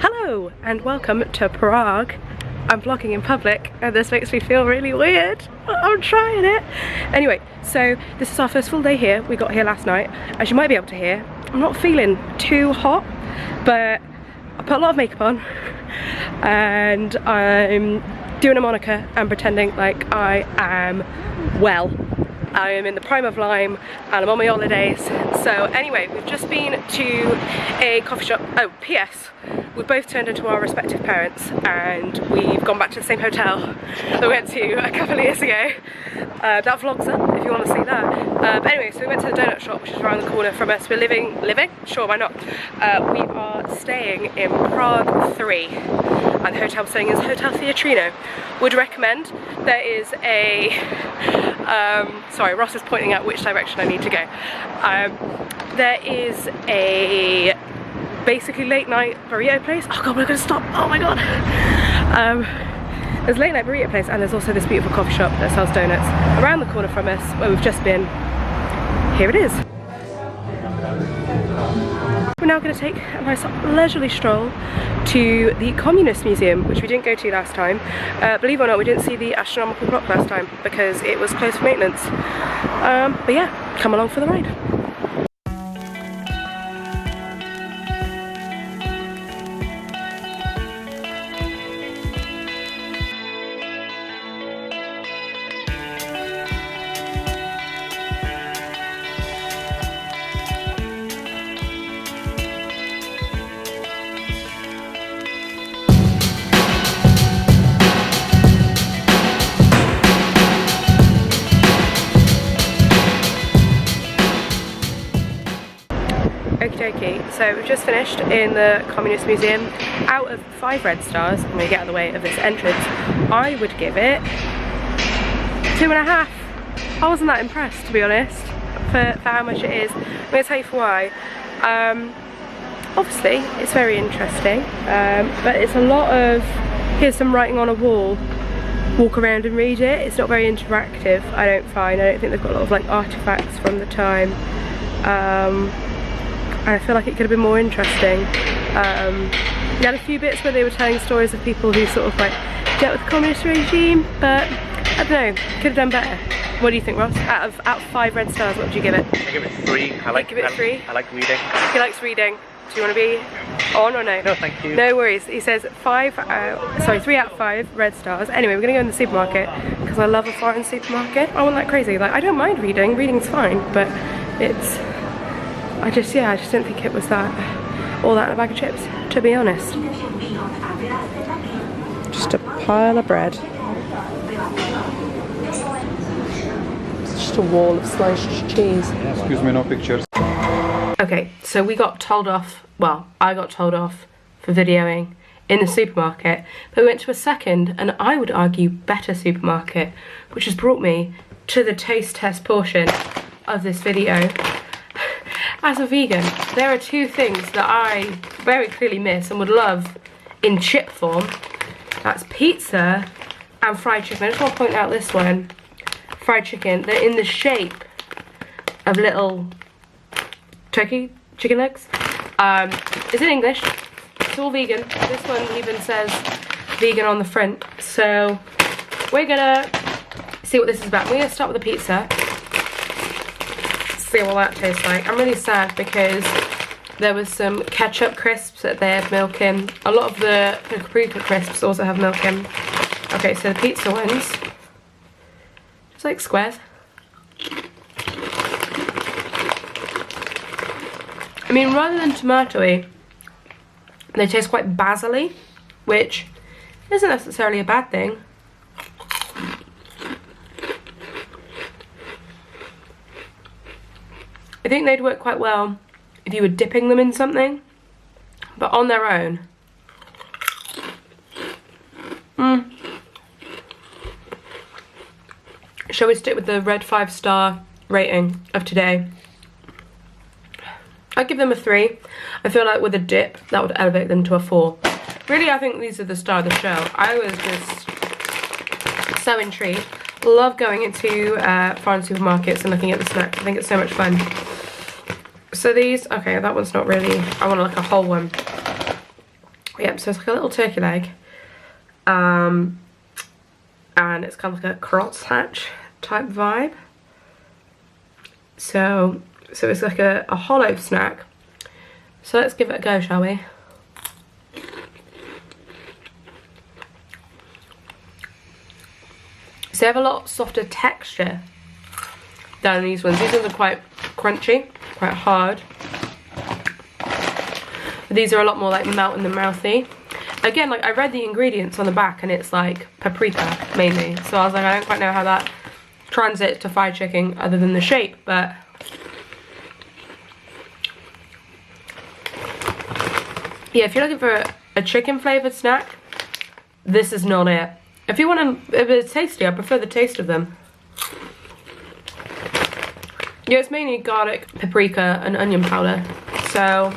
Hello and welcome to Prague. I'm vlogging in public and this makes me feel really weird. I'm trying it. Anyway, so this is our first full day here. We got here last night. As you might be able to hear, I'm not feeling too hot, but I put a lot of makeup on and I'm doing a Monica and pretending like I am well. I am in the prime of Lyme and I'm on my holidays. So anyway, we've just been to a coffee shop. Oh, P.S. We've both turned into our respective parents and we've gone back to the same hotel that we went to a couple of years ago. That vlog's up if you want to see that. But anyway, so we went to the donut shop, which is around the corner from us. We're living? Sure, why not? We are staying in Prague 3 and the hotel we're staying is Hotel Theatrino. Would recommend. There is a sorry, Ross is pointing out which direction I need to go. There is a basically late night burrito place. Oh god, we're gonna stop. Oh my god. There's a late night burrito place and there's also this beautiful coffee shop that sells donuts around the corner from us where we've just been. Here it is. We're now going to take a nice leisurely stroll to the Communist Museum, which we didn't go to last time. Believe it or not, we didn't see the Astronomical Clock last time because it was closed for maintenance. But yeah, come along for the ride. Okie dokie, so we've just finished in the Communist Museum. Out of 5 red stars, I'm going to get out of the way of this entrance, I would give it 2.5. I wasn't that impressed, to be honest, for how much it is. I'm going to tell you for why. Obviously, it's very interesting, but it's a lot of, here's some writing on a wall, walk around and read it. It's not very interactive, I don't find. I don't think they've got a lot of like artifacts from the time. I feel like it could have been more interesting. We had a few bits where they were telling stories of people who sort of like dealt with the communist regime, but I don't know, could have done better. What do you think, Ross? Out of 5 red stars, what would you give it? I give it 3. Give it 3? I like reading. He likes reading. Do you want to be on or no? No, thank you. No worries. He says 3 out of 5 red stars. Anyway, we're gonna go in the supermarket because I love a foreign supermarket. I wasn't that crazy. Like, I don't mind reading. Reading's fine, but it's. I just didn't think it was that all that in a bag of chips, to be honest. Just a pile of bread. It's just a wall of sliced cheese. Excuse me, no pictures. Okay, so we got told off, well, I got told off for videoing in the supermarket, but we went to a second, and I would argue better supermarket, which has brought me to the taste test portion of this video. As a vegan, there are 2 things that I very clearly miss and would love in chip form. That's pizza and fried chicken. I just want to point out this one. Fried chicken. They're in the shape of little turkey chicken legs. It's in English. It's all vegan. This one even says vegan on the front. So we're gonna see what this is about. We're gonna start with the pizza. See what that tastes like. I'm really sad because there was some ketchup crisps that they had milk in. A lot of the paprika crisps also have milk in. Okay, so the pizza ones, just like squares. I mean, rather than tomatoey, they taste quite basil-y, which isn't necessarily a bad thing. I think they'd work quite well if you were dipping them in something, but on their own. Shall we stick with the red 5-star rating of today? I'd give them a 3. I feel like with a dip, that would elevate them to a 4. Really, I think these are the star of the show. I was just so intrigued. Love going into foreign supermarkets and looking at the snacks. I think it's so much fun. So these, okay, that one's not really, I want like a whole one. Yep, so it's like a little turkey leg. And it's kind of like a crosshatch type vibe. So it's like a hollow snack. So let's give it a go, shall we? So they have a lot softer texture than these ones. These ones are quite crunchy, quite hard. But these are a lot more like melt in the mouthy. Again, like I read the ingredients on the back and it's like paprika mainly. So I was like, I don't quite know how that translates to fried chicken other than the shape, but yeah, if you're looking for a chicken flavoured snack, this is not it. If you want a bit tasty, I prefer the taste of them. Yeah, it's mainly garlic, paprika and onion powder. So,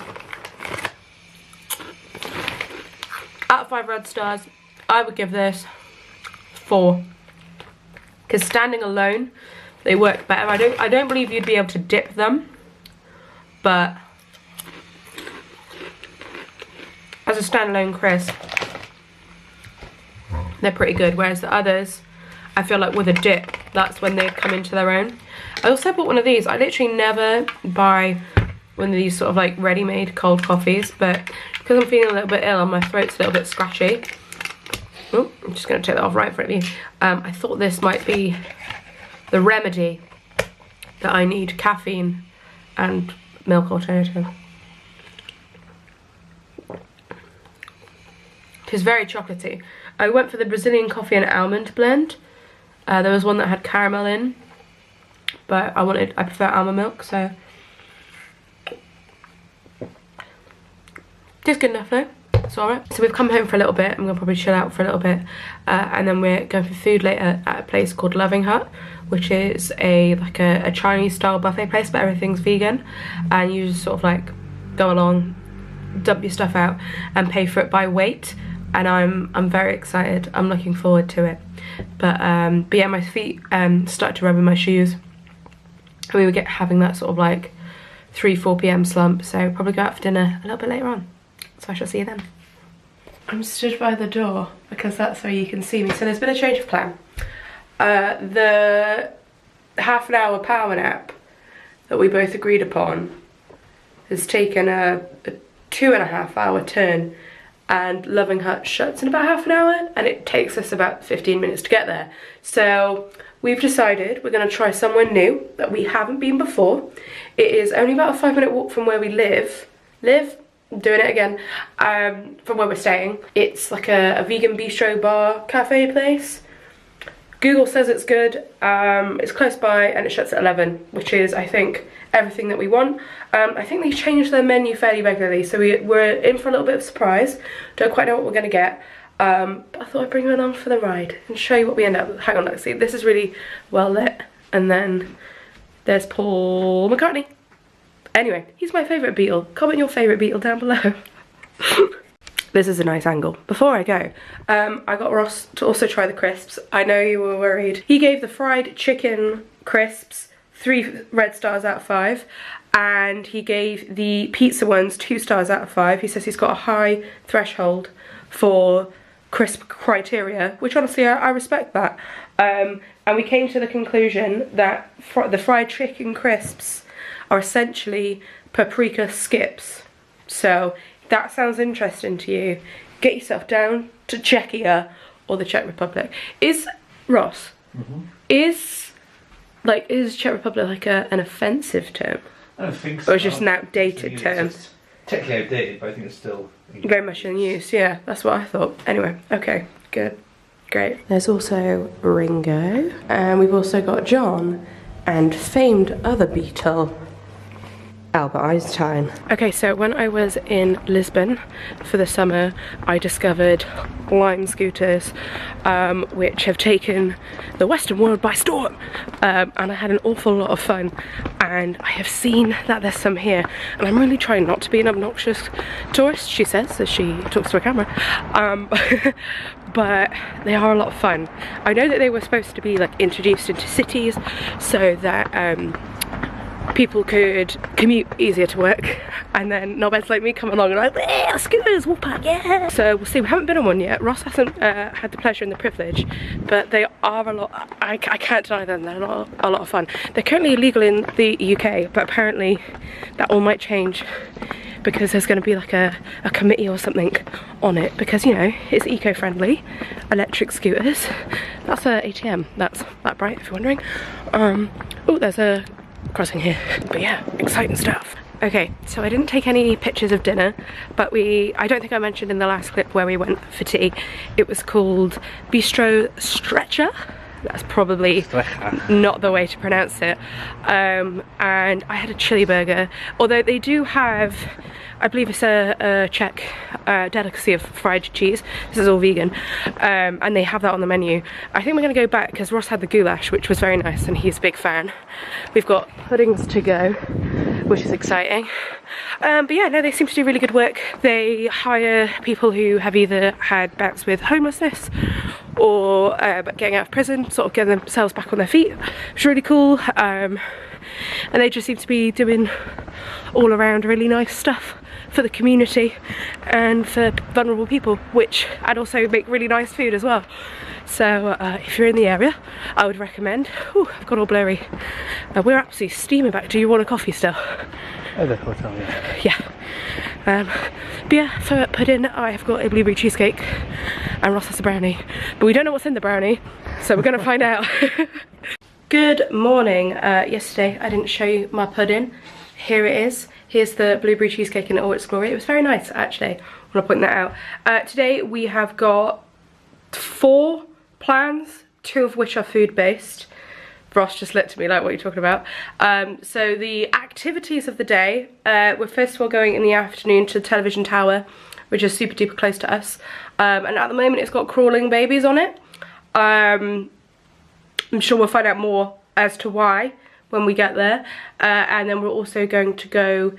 out of 5 red stars, I would give this 4. Because standing alone, they work better. I don't believe you'd be able to dip them, but as a standalone crisp, they're pretty good. Whereas the others, I feel like with a dip, that's when they come into their own. I also bought one of these. I literally never buy one of these sort of like ready-made cold coffees, but because I'm feeling a little bit ill and my throat's a little bit scratchy, oh, I'm just going to take that off right in front of you. I thought this might be the remedy that I need: caffeine and milk alternative. It's very chocolatey. I went for the Brazilian coffee and almond blend. There was one that had caramel in, but I prefer almond milk, so just good enough though. It's alright. So we've come home for a little bit. I'm gonna probably chill out for a little bit, and then we're going for food later at a place called Loving Hut, which is like a Chinese style buffet place, but everything's vegan, and you just sort of like go along, dump your stuff out, and pay for it by weight. And I'm very excited. I'm looking forward to it. But yeah, my feet started to rub in my shoes, and we were having that sort of like 3-4 p.m. slump. So probably go out for dinner a little bit later on. So I shall see you then. I'm stood by the door because that's where you can see me. So there's been a change of plan. The half-an-hour power nap that we both agreed upon has taken a 2.5-hour turn, and Loving Hut shuts in about half an hour, and it takes us about 15 minutes to get there. So we've decided we're going to try somewhere new that we haven't been before. It is only about a 5-minute walk from where we live. I'm doing it again. From where we're staying. It's like a vegan bistro bar cafe place. Google says it's good. It's close by and it shuts at 11, which is, I think, everything that we want. I think they change their menu fairly regularly, so we're in for a little bit of surprise. Don't quite know what we're going to get. But I thought I'd bring you along for the ride and show you what we end up with. Hang on, let's see. This is really well lit. And then there's Paul McCartney. Anyway, he's my favourite Beatle. Comment your favourite Beatle down below. This is a nice angle. Before I go, I got Ross to also try the crisps. I know you were worried. He gave the fried chicken crisps 3 red stars out of 5, and he gave the pizza ones 2 stars out of 5. He says he's got a high threshold for crisp criteria, which honestly I respect that. And we came to the conclusion that the fried chicken crisps are essentially paprika skips. So if that sounds interesting to you, get yourself down to Czechia or the Czech Republic. Is Ross? Is Czech Republic like an offensive term? I don't think so. Or is it just an outdated term? It's technically outdated, but I think it's still very much in use. Yeah, that's what I thought. Anyway, okay, good, great. There's also Ringo, and we've also got John and famed other Beatle, Albert Einstein. Okay, so when I was in Lisbon for the summer, I discovered Lime scooters, which have taken the Western world by storm, and I had an awful lot of fun. And I have seen that there's some here, and I'm really trying not to be an obnoxious tourist, she says as she talks to a camera, but they are a lot of fun. I know that they were supposed to be like introduced into cities so that people could commute easier to work, and then knobheads like me come along and like, yeah, scooters, whoop-up, yeah. So we'll see. We haven't been on one yet. Ross hasn't had the pleasure and the privilege, but they are a lot. I can't deny them. They're not a lot of fun. They're currently illegal in the UK, but apparently that all might change because there's going to be like a committee or something on it, because you know it's eco-friendly electric scooters. That's a ATM. That's that bright, if you're wondering. Oh, there's a crossing here, but yeah, exciting stuff. Okay, so I didn't take any pictures of dinner, but I don't think I mentioned in the last clip where we went for tea. It was called Bistro Strecha. That's probably not the way to pronounce it. And I had a chili burger, although they do have, I believe it's a Czech delicacy of fried cheese. This is all vegan, and they have that on the menu. I think we're gonna go back because Ross had the goulash, which was very nice, and he's a big fan. We've got puddings to go, which is exciting. But yeah, no, they seem to do really good work. They hire people who have either had bouts with homelessness or getting out of prison, sort of getting themselves back on their feet. It's really cool. And they just seem to be doing all around really nice stuff for the community and for vulnerable people, and also make really nice food as well. So if you're in the area, I would recommend. Ooh, I've got all blurry. We're absolutely steaming back. Do you want a coffee still? Oh, the hotel, yeah. Yeah. But yeah, for pudding, I have got a blueberry cheesecake and Ross has a brownie. But we don't know what's in the brownie, so we're gonna find out. Good morning. Yesterday I didn't show you my pudding. Here it is. Here's the blueberry cheesecake in all its glory. It was very nice, actually. I want to point that out. Today we have got 4 plans, 2 of which are food-based. Ross just looked at me like, what are you talking about? So the activities of the day, we're first of all going in the afternoon to the television tower, which is super duper close to us. And at the moment it's got crawling babies on it. I'm sure we'll find out more as to why when we get there. And then we're also going to go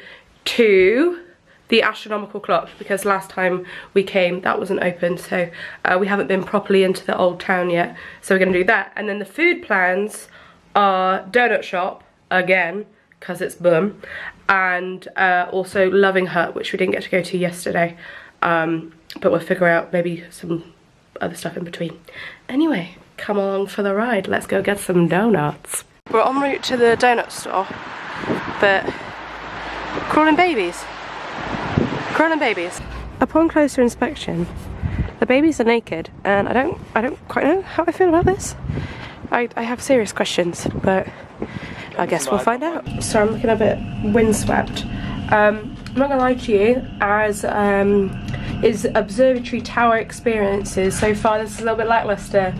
to the Astronomical Clock, because last time we came that wasn't open, so we haven't been properly into the old town yet, so we're going to do that. And then the food plans are donut shop again, because it's boom, and also Loving Hut, which we didn't get to go to yesterday, but we'll figure out maybe some other stuff in between. Anyway, come along for the ride. Let's go get some donuts. We're en route to the donut store, but crawling babies. Crawling babies. Upon closer inspection, the babies are naked, and I don't quite know how I feel about this. I have serious questions, but I guess we'll find out. So I'm looking a bit windswept. I'm not gonna lie to you, as is observatory tower experiences so far, this is a little bit lackluster.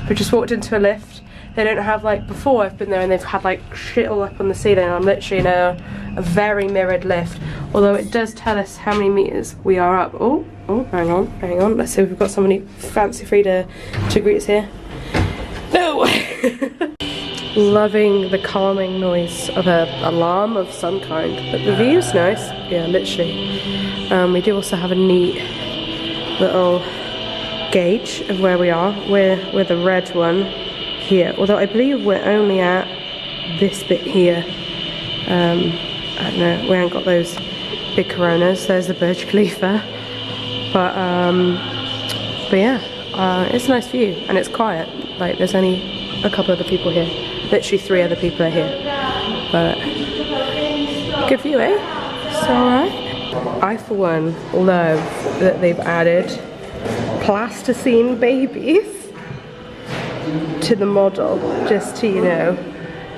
We just walked into a lift. They don't have, like, before I've been there and they've had like shit all up on the ceiling. I'm literally in a very mirrored lift, although it does tell us how many meters we are up. Oh, hang on, let's see if we've got somebody fancy free to greet us here. No! Loving the calming noise of an alarm of some kind, but the view's nice. Yeah, literally. We do also have a neat little gauge of where we are. We're the red one here, although I believe we're only at this bit here. I don't know, we haven't got those big coronas. There's the Burj Khalifa, but yeah, it's a nice view and it's quiet. Like, there's only a couple other people here. Literally 3 other people are here, but good view, eh? It's alright. I for one love that they've added plasticine babies to the model, just to, you know,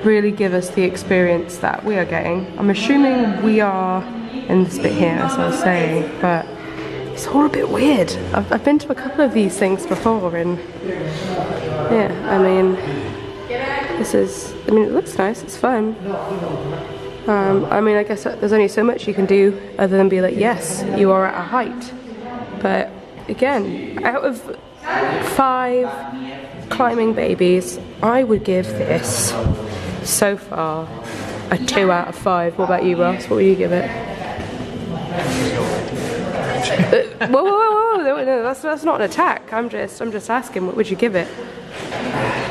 really give us the experience that we are getting. I'm assuming we are in this bit here, as I was saying, but it's all a bit weird. I've been to a couple of these things before, and yeah, I mean, it looks nice, it's fun. I mean, I guess there's only so much you can do other than be like, yes, you are at a height. But again, out of 5 climbing babies, I would give this so far a 2 out of 5. What about you, Ross? What would you give it? Whoa, no, that's not an attack. I'm just asking, what would you give it?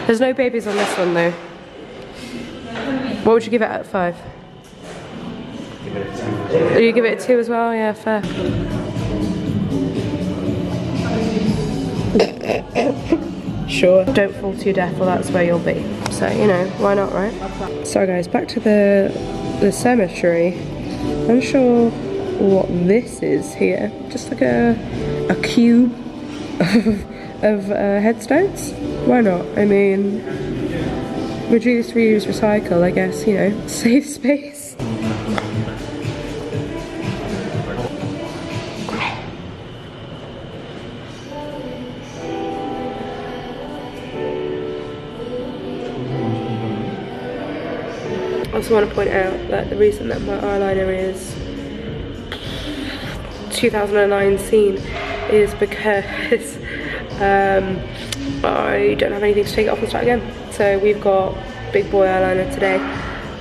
There's no babies on this one though. What would you give it out of 5? give it a 2. You give it a 2 as well? Yeah, fair. Sure. Don't fall to your death, or that's where you'll be. So, you know, why not, right? So guys, back to the cemetery. I'm sure what this is here. Just like a cube of headstones. Why not? I mean, reduce, reuse, recycle, I guess, you know, save space. I also want to point out that the reason that my eyeliner is 2009 scene is because I don't have anything to take it off and start again. So we've got big boy eyeliner today.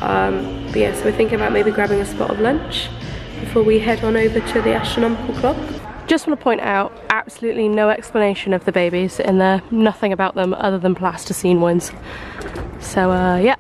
But yeah, so we're thinking about maybe grabbing a spot of lunch before we head on over to the Astronomical Clock. Just want to point out, absolutely no explanation of the babies in there. Nothing about them other than plasticine ones. So yeah.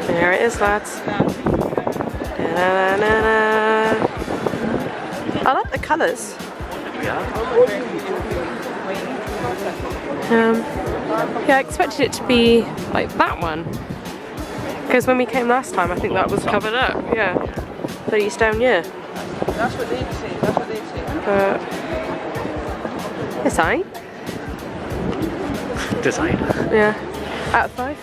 There it is, lads. I like the colours. Yeah, I expected it to be like that one. Because when we came last time, I think that was covered up. Yeah. The East down here. That's what they'd say, that's what they'd say. It's alright. Design. Yeah. Out of 5?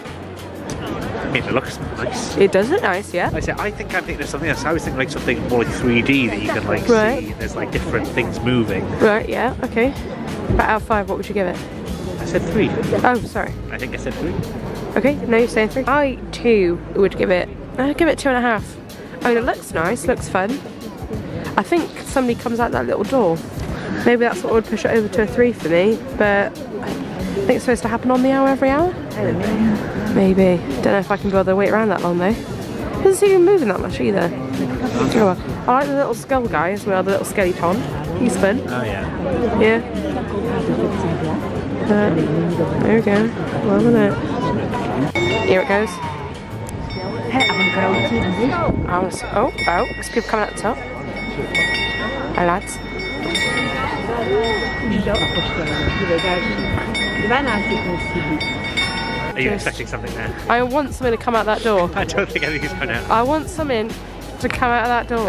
I mean, it looks nice. It does look nice, yeah. I think I'm thinking of something else. I was thinking like something more like 3D that you can like Right. see. There's like different things moving. Right, yeah, okay. But out of 5, what would you give it? I said 3. Oh, sorry. I think I said 3. Okay, no, you're saying 3. I, too, would give it, I'd give it 2.5. I mean, it looks nice, looks fun. I think somebody comes out that little door. Maybe that's what would push it over to a 3 for me, but I think it's supposed to happen on the hour every hour? Maybe. Don't know if I can be able to wait around that long though. Doesn't seem to be moving that much either. Oh, well. I like the little skull guy as well, the little skeleton. He's fun. Oh yeah. Yeah. There we go. Well, isn't it? Here it goes. Oh, there's people coming at the top. Hi lads. Are you expecting something there? I want something to come out that door. I don't think anything's coming out. I want something to come out of that door.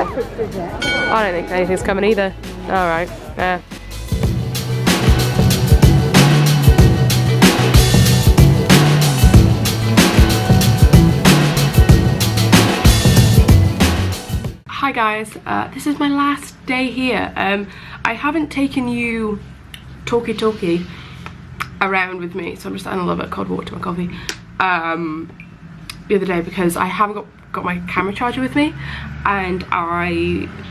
I don't think anything's coming either. Alright, yeah. Hi guys, this is my last day here. I haven't taken you talkie around with me, so I'm just adding a little bit of cold water to my coffee the other day because I haven't got my camera charger with me, and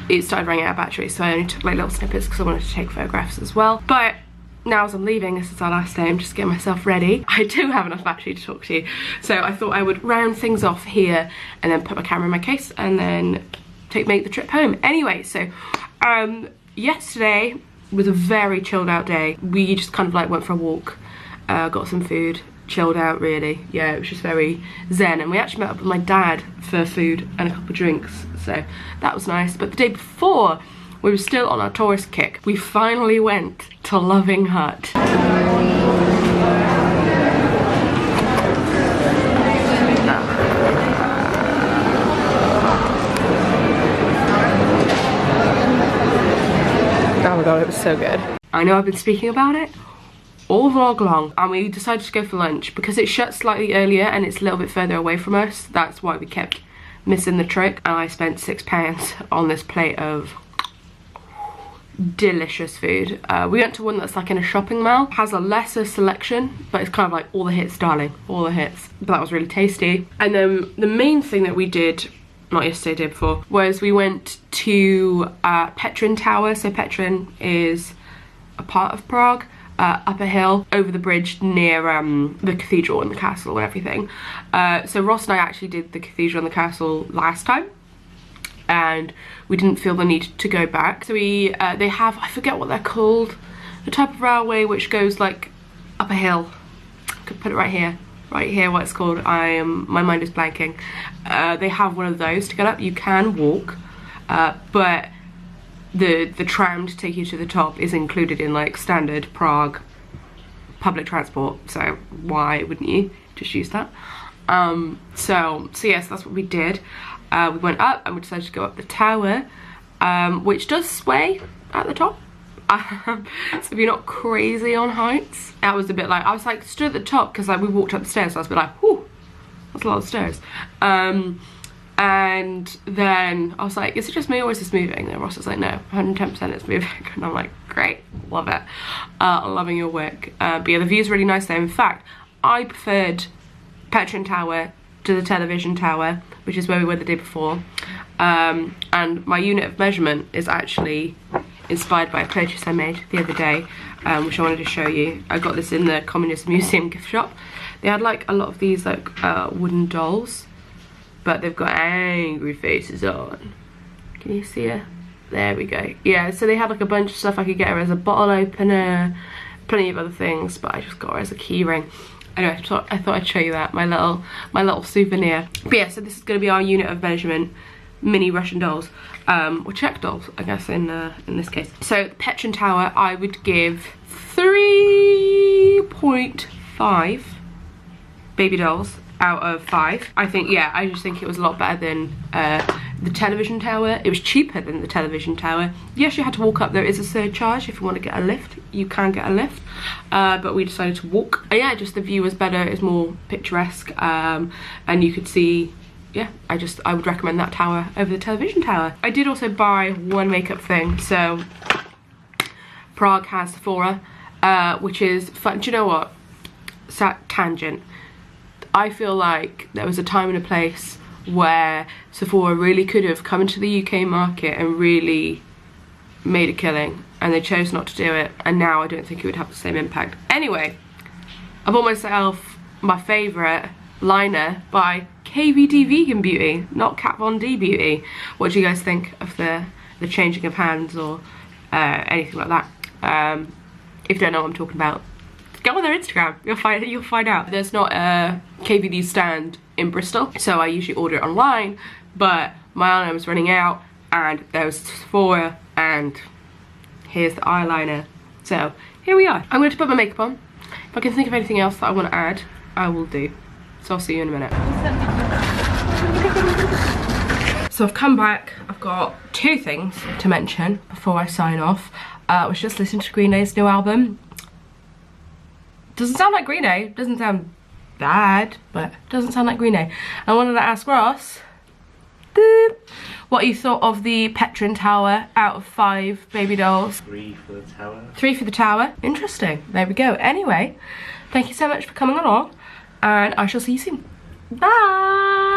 it started running out of battery, so I only took like little snippets because I wanted to take photographs as well. But now as I'm leaving, this is our last day, I'm just getting myself ready. I do have enough battery to talk to you, so I thought I would round things off here and then put my camera in my case and then make the trip home. Anyway, so yesterday was a very chilled out day. We just kind of like went for a walk, got some food, chilled out really. Yeah, it was just very zen, and we actually met up with my dad for food and a couple of drinks, so that was nice. But the day before, we were still on our tourist kick. We finally went to Loving Hut. Oh my god, it was so good. I know I've been speaking about it all vlog long, and we decided to go for lunch because it shuts slightly earlier and it's a little bit further away from us. That's why we kept missing the trick, and I spent £6 on this plate of delicious food. We went to one that's like in a shopping mall, has a lesser selection, but it's kind of like all the hits, darling, all the hits. But that was really tasty. And then the main thing that we did, not yesterday, day before, was we went to Petrin Tower. So Petrin is a part of Prague. up a hill over the bridge near the cathedral and the castle and everything. So Ross and I actually did the cathedral and the castle last time, and we didn't feel the need to go back. So they have, I forget what they're called, the type of railway which goes like up a hill. I could put it right here what it's called. My mind is blanking. They have one of those to get up. You can walk, but the tram to take you to the top is included in like standard Prague public transport, so why wouldn't you just use that? So yes, that's what we did. We went up and we decided to go up the tower, which does sway at the top. So if you're not crazy on heights, that was a bit like, I was like stood at the top because like we walked up the stairs, so I was a bit like, whew, that's a lot of stairs. And then I was like, is it just me or is this moving? And Ross was like, no, 110% it's moving. And I'm like, great, love it. Loving your work. But yeah, the view's really nice there. In fact, I preferred Petrin Tower to the television tower, which is where we were the day before. And my unit of measurement is actually inspired by a purchase I made the other day, which I wanted to show you. I got this in the Communism Museum gift shop. They had like a lot of these like wooden dolls, but they've got angry faces on. Can you see her? There we go. Yeah, so they had like a bunch of stuff. I could get her as a bottle opener, plenty of other things, but I just got her as a key ring. Anyway, I thought I'd show you that, my little souvenir. But yeah, so this is going to be our unit of measurement, mini Russian dolls, or Czech dolls, I guess, in this case. So Petrin Tower, I would give 3.5 baby dolls out of 5. I think, yeah, I just think it was a lot better than the television tower. It was cheaper than the television tower. Yes, you had to walk up. There is a surcharge if you want to get a lift. You can get a lift, but we decided to walk. And yeah, just the view was better. It's more picturesque, and you could see. Yeah, I would recommend that tower over the television tower. I did also buy one makeup thing. So Prague has Sephora, which is fun. Do you know what? Tangent. I feel like there was a time and a place where Sephora really could have come into the UK market and really made a killing, and they chose not to do it, and now I don't think it would have the same impact. Anyway, I bought myself my favourite liner by KVD Vegan Beauty, not Kat Von D Beauty. What do you guys think of the changing of hands or anything like that? If you don't know what I'm talking about, go on their Instagram, you'll find out. There's not a KVD stand in Bristol, so I usually order it online, but my eyeliner was running out and there was Sephora, and here's the eyeliner. So here we are. I'm going to put my makeup on. If I can think of anything else that I want to add, I will do. So I'll see you in a minute. So I've come back. I've got 2 things to mention before I sign off. I was just listening to Green Day's new album. Doesn't sound like Green Day, doesn't sound bad, but doesn't sound like Green Day. I wanted to ask Ross what you thought of the Petrin Tower out of 5 baby dolls. 3 for the tower. 3 for the tower. Interesting. There we go. Anyway, thank you so much for coming along, and I shall see you soon. Bye!